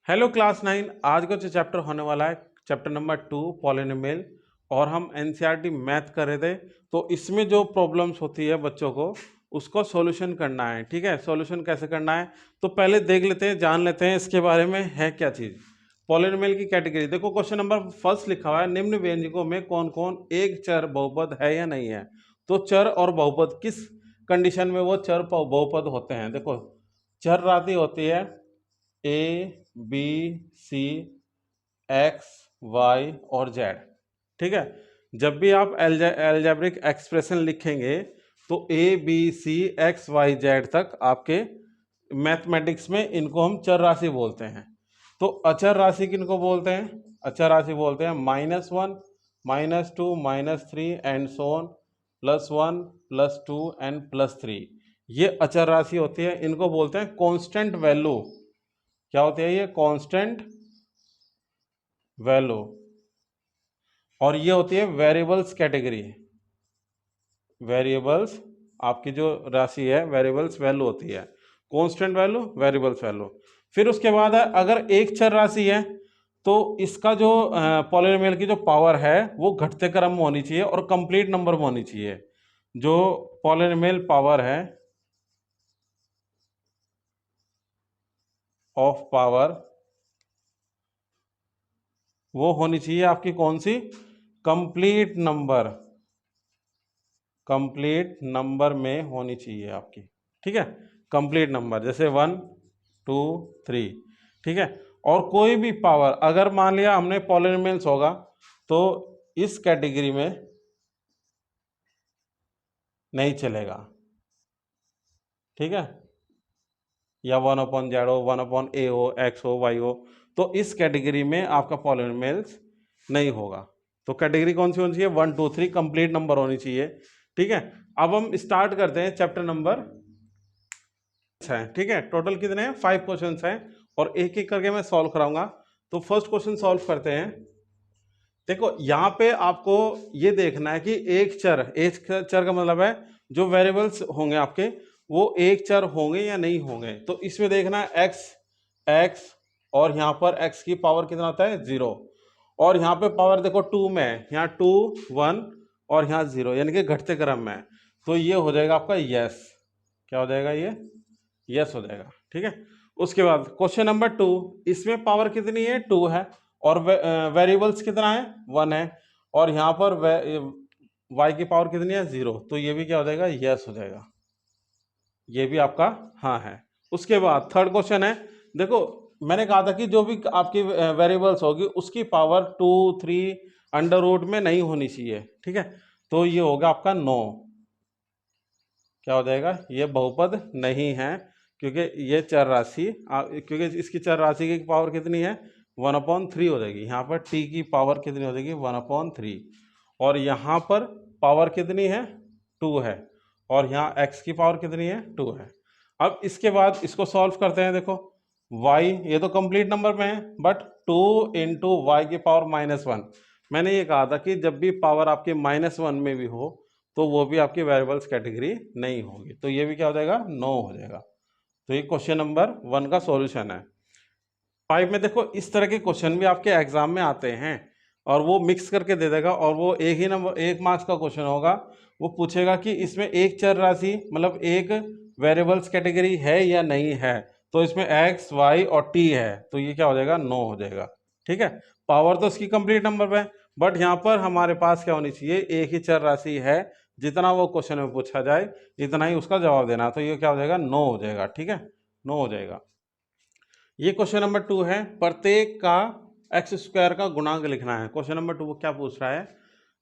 Hello class 9। आज का जो चैप्टर होने वाला है चैप्टर नंबर 2 पॉलिनोमियल। और हम एनसीईआरटी मैथ कर रहे थे, तो इसमें जो प्रॉब्लम्स होती है बच्चों को उसको सॉल्यूशन करना है। ठीक है, सॉल्यूशन कैसे करना है तो पहले देख लेते हैं, जान लेते हैं इसके बारे में है क्या चीज़। पॉलिनोमियल की कैटेगरी देखो, क्वेश्चन नंबर फर्स्ट लिखा हुआ है, निम्न व्यंजकों में कौन कौन एक चर बहुपद है या नहीं है। तो चर और बहुपद किस कंडीशन में वो चर बहुपद होते हैं। देखो, चर राशि होती है A B C X Y और जेड। ठीक है, जब भी आप एल्जेब्रिक एक्सप्रेशन लिखेंगे तो A B C X Y Z तक आपके मैथमेटिक्स में इनको हम चर राशि बोलते हैं। तो अचर राशि किनको बोलते हैं? अचर राशि बोलते हैं -1 -2 -3 एंड सो ऑन +1 +2 एंड +3। ये अचर राशि होती है, इनको बोलते हैं कांस्टेंट वैल्यू। क्या होती है ये? Constant value. और ये होती है वेरिएबल्स कैटेगरी। वेरिएबल्स आपकी जो राशि है वेरिएबल्स वैल्यू होती है, कांस्टेंट वैल्यू वेरिएबल्स वैल्यू। फिर उसके बाद है, अगर एक चर राशि है तो इसका जो पॉलिनोमियल की जो पावर है वो घटते क्रम में होनी चाहिए और कंप्लीट नंबर में होनी चाहिए। जो पॉलिनोमियल पावर है ऑफ पावर वो होनी चाहिए आपकी कौन सी? Complete number. कंप्लीट नंबर में होनी चाहिए आपकी। ठीक है, कंप्लीट नंबर जैसे 1 2 3। ठीक है, और कोई भी पावर अगर मान लिया हमने पॉलिनोमियल्स होगा तो इस कैटेगरी में नहीं चलेगा। ठीक है, या 1/z हो, 1/a हो, x हो, y हो, तो इस कैटेगरी में आपका पॉलिनोमियल्स नहीं होगा। तो कैटेगरी कौन सी होनी चाहिए? 1 2 3 कंप्लीट नंबर होनी चाहिए। ठीक है, अब हम स्टार्ट करते हैं चैप्टर नंबर है। ठीक है, टोटल कितने हैं? 5 क्वेश्चंस हैं और एक एक करके मैं सॉल्व कराऊंगा। तो फर्स्ट क्वेश्चन सॉल्व करते हैं। देखो, यहाँ पे आपको ये देखना है कि एक चर का मतलब है जो वेरिएबल्स होंगे आपके वो एक चर होंगे या नहीं होंगे। तो इसमें देखना है एक्स और यहाँ पर एक्स की पावर कितना होता है? 0। और यहाँ पे पावर देखो 2 में है, यहाँ 2 1 और यहाँ 0, यानी कि घटते क्रम में है। तो ये हो जाएगा आपका यस। क्या हो जाएगा? ये यस हो जाएगा। ठीक है, उसके बाद क्वेश्चन नंबर 2, इसमें पावर कितनी है? 2 है और वेरिएबल्स कितना है? 1 है। और यहाँ पर y की पावर कितनी है? 0। तो ये भी क्या हो जाएगा? यस हो जाएगा। ये भी आपका हाँ है। उसके बाद थर्ड क्वेश्चन है, देखो मैंने कहा था कि जो भी आपकी वेरिएबल्स होगी उसकी पावर 2 3 अंडर रूट में नहीं होनी चाहिए। ठीक है, तो ये होगा आपका 9। क्या हो जाएगा? ये बहुपद नहीं है क्योंकि ये चर राशि क्योंकि इसकी चर राशि की पावर कितनी है? 1/3 हो जाएगी। यहाँ पर t की पावर कितनी हो जाएगी? 1/3। और यहाँ पर पावर कितनी है? 2 है। और यहाँ x की पावर कितनी है? 2 है। अब इसके बाद इसको सॉल्व करते हैं। देखो y ये तो कंप्लीट नंबर में है, बट 2 इंटू वाई की पावर -1। मैंने ये कहा था कि जब भी पावर आपकी -1 में भी हो तो वो भी आपकी वेरिएबल्स कैटेगरी नहीं होगी। तो ये भी क्या हो जाएगा? 9 हो जाएगा। तो ये क्वेश्चन नंबर 1 का सॉल्यूशन है। 5 में देखो इस तरह के क्वेश्चन भी आपके एग्जाम में आते हैं और वो मिक्स करके दे देगा और वो एक ही नंबर 1 मार्क्स का क्वेश्चन होगा। वो पूछेगा कि इसमें एक चर राशि मतलब एक वेरिएबल्स कैटेगरी है या नहीं है। तो इसमें x y और t है, तो ये क्या हो जाएगा? 9 हो जाएगा। ठीक है, पावर तो इसकी कंप्लीट नंबर पे है, बट यहाँ पर हमारे पास क्या होनी चाहिए? एक ही चर राशि है, जितना वो क्वेश्चन में पूछा जाए इतना ही उसका जवाब देना। तो ये क्या हो जाएगा? 9 हो जाएगा। ठीक है, 9 हो जाएगा। ये क्वेश्चन नंबर 2 है, प्रत्येक का x² का गुणांक लिखना है। क्वेश्चन नंबर 2 क्या पूछ रहा है?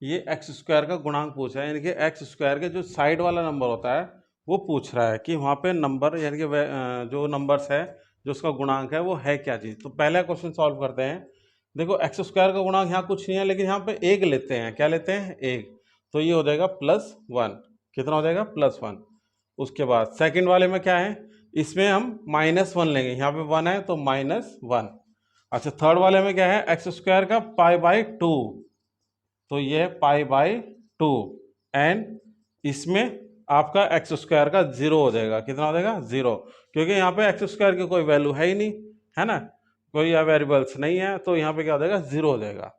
ये x² का गुणांक पूछ रहा है, यानी कि x² के जो साइड वाला नंबर होता है वो पूछ रहा है कि वहाँ पे नंबर यानी कि जो नंबर्स है जो उसका गुणांक है वो है क्या चीज़। तो पहला क्वेश्चन सॉल्व करते हैं। देखो x² का गुणांक यहाँ कुछ नहीं है, लेकिन यहाँ पे 1 लेते हैं। क्या लेते हैं? 1। तो ये हो जाएगा +1। कितना हो जाएगा? +1। उसके बाद सेकंड वाले में क्या है? इसमें हम -1 लेंगे, यहाँ पे 1 है तो -1। अच्छा, थर्ड वाले में क्या है? x² का π/2, तो ये है π/2 एंड इसमें आपका x² का 0 हो जाएगा। कितना हो जाएगा? 0, क्योंकि यहाँ पे x² की कोई वैल्यू है ही नहीं, है ना। कोई वेरिएबल्स नहीं है, तो यहाँ पे क्या हो जाएगा, 0 हो जाएगा।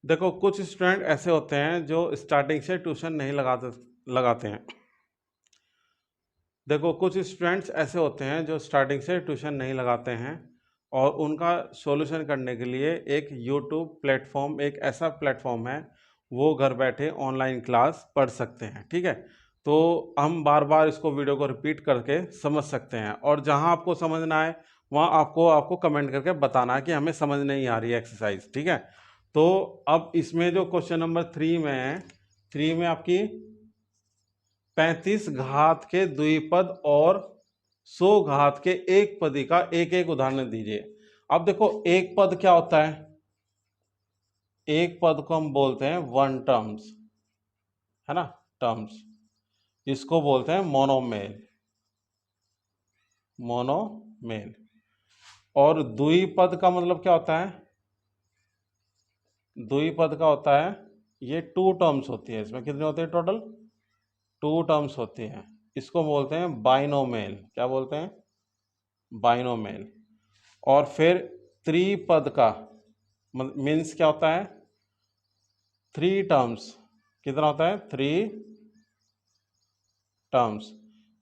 देखो कुछ स्टूडेंट ऐसे होते हैं जो स्टार्टिंग से ट्यूशन नहीं लगाते हैं। देखो कुछ स्टूडेंट्स ऐसे होते हैं जो स्टार्टिंग से ट्यूशन नहीं लगाते हैं, और उनका सॉल्यूशन करने के लिए एक यूट्यूब प्लेटफॉर्म, एक ऐसा प्लेटफॉर्म है, वो घर बैठे ऑनलाइन क्लास पढ़ सकते हैं। ठीक है, तो हम बार बार इसको वीडियो को रिपीट करके समझ सकते हैं, और जहां आपको समझ ना आए वहां आपको कमेंट करके बताना है कि हमें समझ नहीं आ रही है एक्सरसाइज। ठीक है, तो अब इसमें जो क्वेश्चन नंबर 3 में है, 3 में आपकी 35 घात के द्विपद और 100 घात के एक पदी का एक एक उदाहरण दीजिए। अब देखो एक पद क्या होता है, एक पद को हम बोलते हैं वन टर्म्स, है ना, टर्म्स, इसको बोलते हैं मोनोमेल, मोनोमेल। और द्विपद का मतलब क्या होता है, द्विपद का होता है ये 2 टर्म्स होती है, इसमें कितने होते हैं टोटल, 2 टर्म्स होती हैं, इसको बोलते हैं बाइनोमेल। क्या बोलते हैं, बाइनोमेल। और फिर त्रिपद का मीन्स क्या होता है, 3 टर्म्स, कितना होता है, 3 टर्म्स,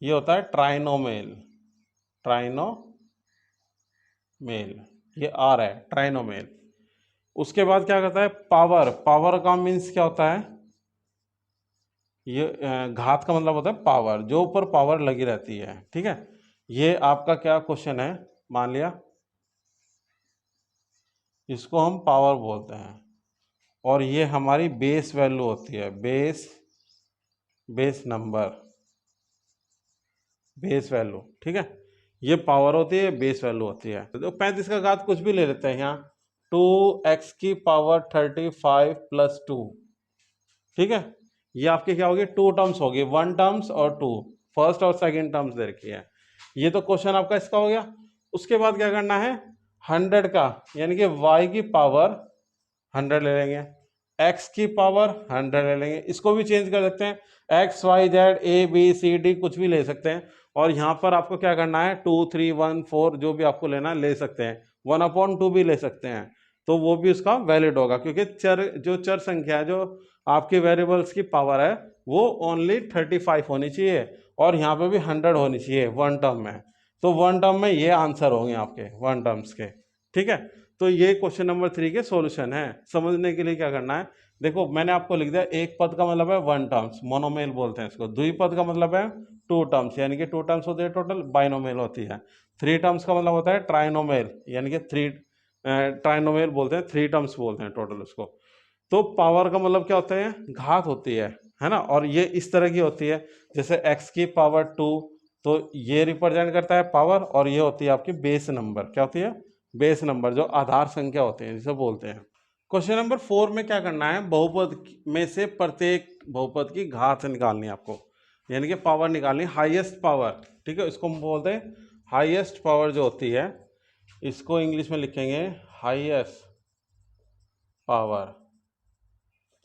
ये होता है ट्राइनोमेल, ट्राइनोमेल, ये आर है ट्राइनोमेल। उसके बाद क्या करता है, पावर, पावर का मीन्स क्या होता है, ये घात का मतलब होता है पावर, जो ऊपर पावर लगी रहती है। ठीक है, ये आपका क्या क्वेश्चन है, मान लिया इसको हम पावर बोलते हैं, और ये हमारी बेस वैल्यू होती है, बेस नंबर, बेस वैल्यू। ठीक है, ये पावर होती है, बेस वैल्यू होती है। तो 35 का घात कुछ भी ले लेते हैं यहाँ, 2x की पावर 35 प्लस 2। ठीक है, ये आपके क्या होगी, 2 टर्म्स होगी, 1 टर्म्स और 2, फर्स्ट और सेकंड टर्म्स दे रखी है। ये तो क्वेश्चन आपका इसका हो गया। उसके बाद क्या करना है, 100 का, यानी कि y की पावर 100 ले लेंगे, x की पावर 100 ले लेंगे, इसको भी चेंज कर सकते हैं, x y z a b c d कुछ भी ले सकते हैं। और यहाँ पर आपको क्या करना है, 2 3 1 4 जो भी आपको लेना ले सकते हैं, 1/2 भी ले सकते हैं, तो वो भी उसका वैलिड होगा, क्योंकि चर संख्या है, जो आपके वेरिएबल्स की पावर है, वो ओनली 35 होनी चाहिए, और यहाँ पे भी 100 होनी चाहिए 1 टर्म में, तो 1 टर्म में ये आंसर होंगे आपके 1 टर्म्स के। ठीक है, तो ये क्वेश्चन नंबर 3 के सॉल्यूशन है। समझने के लिए क्या करना है, देखो मैंने आपको लिख दिया, एक पद का मतलब है 1 टर्म्स, मोनोमेल बोलते हैं इसको, द्विपद का मतलब है 2 टर्म्स, यानी कि 2 टर्म्स होती है टोटल, बाइनोमेल होती है। 3 टर्म्स का मतलब होता है ट्राइनोमेल, यानी कि 3 ट्राइनोमेल बोलते हैं, 3 टर्म्स बोलते हैं टोटल उसको। तो पावर का मतलब क्या होता है, घात होती है ना, और ये इस तरह की होती है, जैसे x की पावर 2, तो ये रिप्रेजेंट करता है पावर, और ये होती है आपकी बेस नंबर, क्या होती है, बेस नंबर, जो आधार संख्या होते हैं जिसे बोलते हैं। क्वेश्चन नंबर 4 में क्या करना है, बहुपद में से प्रत्येक बहुपद की घात निकालनी है आपको, यानी कि पावर निकालनी, हाईएस्ट पावर। ठीक है, इसको हम बोलते हैं हाईएस्ट पावर जो होती है, इसको इंग्लिश में लिखेंगे हाईएस्ट पावर।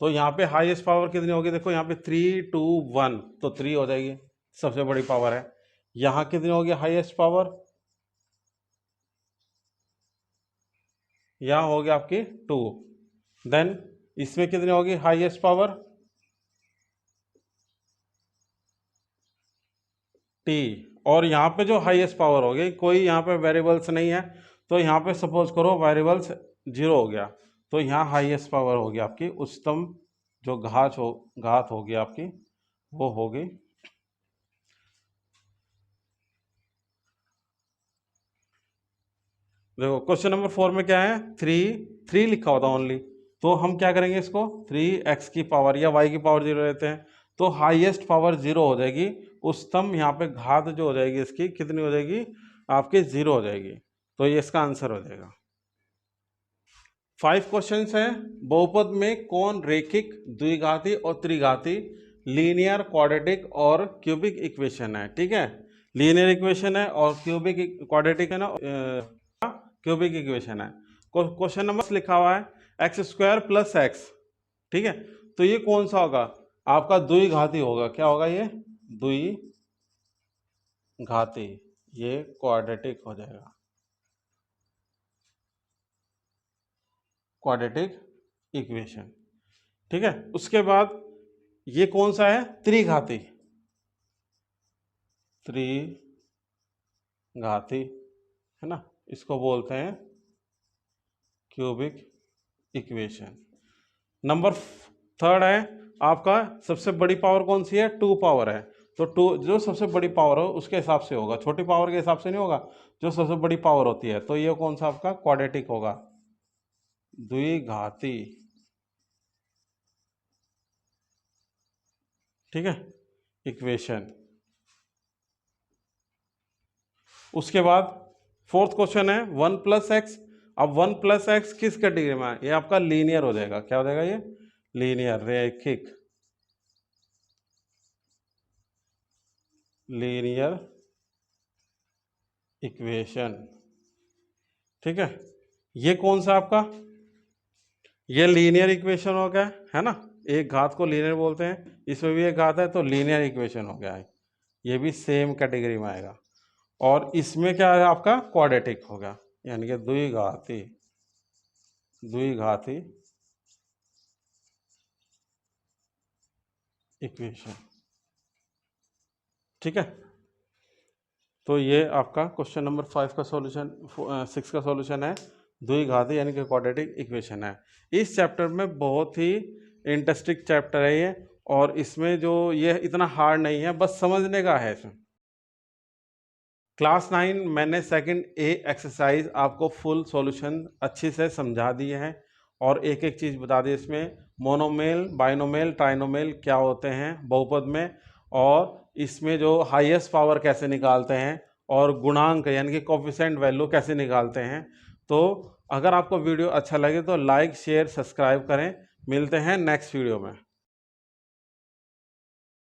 तो यहाँ पे हाईएस्ट पावर कितनी होगी, देखो यहाँ पे 3 2 1, तो 3 हो जाएगी, सबसे बड़ी पावर है। यहाँ कितनी होगी हाईएस्ट पावर, यहाँ होगी आपकी 2, देन इसमें कितनी होगी हाईएस्ट पावर, t, और यहाँ पे जो हाईएस्ट पावर होगी, कोई यहाँ पे वेरिएबल्स नहीं है, तो यहाँ पे सपोज करो वेरिएबल्स 0 हो गया, तो यहाँ हाईएस्ट पावर होगी आपकी, उच्चतम जो घात होगी आपकी, वो होगी, देखो क्वेश्चन नंबर 4 में क्या है, 3 लिखा होता ओनली, तो हम क्या करेंगे इसको, 3x की पावर या y की पावर 0 लेते हैं, तो हाईएस्ट पावर 0 हो जाएगी, उच्चतम यहाँ पे घात जो हो जाएगी इसकी कितनी हो जाएगी आपकी, 0 हो जाएगी, तो ये इसका आंसर हो जाएगा। 5 क्वेश्चंस हैं, बहुपद में कौन रेखिक, द्विघाती और त्रिघाती, लीनियर, क्वाड्रेटिक और क्यूबिक इक्वेशन है। ठीक है, लीनियर इक्वेशन है और क्यूबिक क्वाड्रेटिक है ना, क्यूबिक इक्वेशन है। क्वेश्चन नंबर लिखा हुआ है x² + x। ठीक है, तो ये कौन सा होगा आपका, द्विघाती होगा, क्या होगा ये, द्विघाती, ये क्वाड्रेटिक हो जाएगा। Quadratic equation. ठीक है, उसके बाद ये कौन सा है, त्रिघाती, त्रिघाती है ना, इसको बोलते हैं क्यूबिक इक्वेशन। नंबर थर्ड है आपका, सबसे बड़ी पावर कौन सी है, 2 पावर है, तो 2 जो सबसे बड़ी पावर हो उसके हिसाब से होगा, छोटी पावर के हिसाब से नहीं होगा, जो सबसे बड़ी पावर होती है, तो ये कौन सा आपका क्वाड्रेटिक होगा, द्विघाती। ठीक है, इक्वेशन। उसके बाद फोर्थ क्वेश्चन है 1 + x। अब 1 + x किस कैटेगरी में है, ये आपका लीनियर हो जाएगा, क्या हो जाएगा ये, लीनियर, रैखिक, लीनियर इक्वेशन। ठीक है, ये कौन सा आपका, ये लीनियर इक्वेशन हो गया है ना, एक घात को लीनियर बोलते हैं, इसमें भी एक घात है तो लीनियर इक्वेशन हो गया है, ये भी सेम कैटेगरी में आएगा। और इसमें क्या है आपका, क्वाड्रेटिक हो गया, यानी कि द्विघाती, द्विघाती इक्वेशन। ठीक है, तो ये आपका क्वेश्चन नंबर 5 का सॉल्यूशन, 6 का सॉल्यूशन है, द्विघाती यानी कि क्वाड्रेटिक इक्वेशन है। इस चैप्टर में बहुत ही इंटरेस्टिंग चैप्टर है ये, और इसमें जो ये इतना हार्ड नहीं है, बस समझने का है इसमें। क्लास 9 मैंने सेकंड ए एक्सरसाइज आपको फुल सॉल्यूशन अच्छे से समझा दिए हैं, और एक एक चीज़ बता दी इसमें, मोनोमेल, बाइनोमेल, ट्राइनोमेल क्या होते हैं बहुपद में, और इसमें जो हाईएस्ट पावर कैसे निकालते हैं, और गुणांक यानी कि कोफिशिएंट वैल्यू कैसे निकालते हैं। तो अगर आपको वीडियो अच्छा लगे तो लाइक, शेयर, सब्सक्राइब करें। मिलते हैं नेक्स्ट वीडियो में।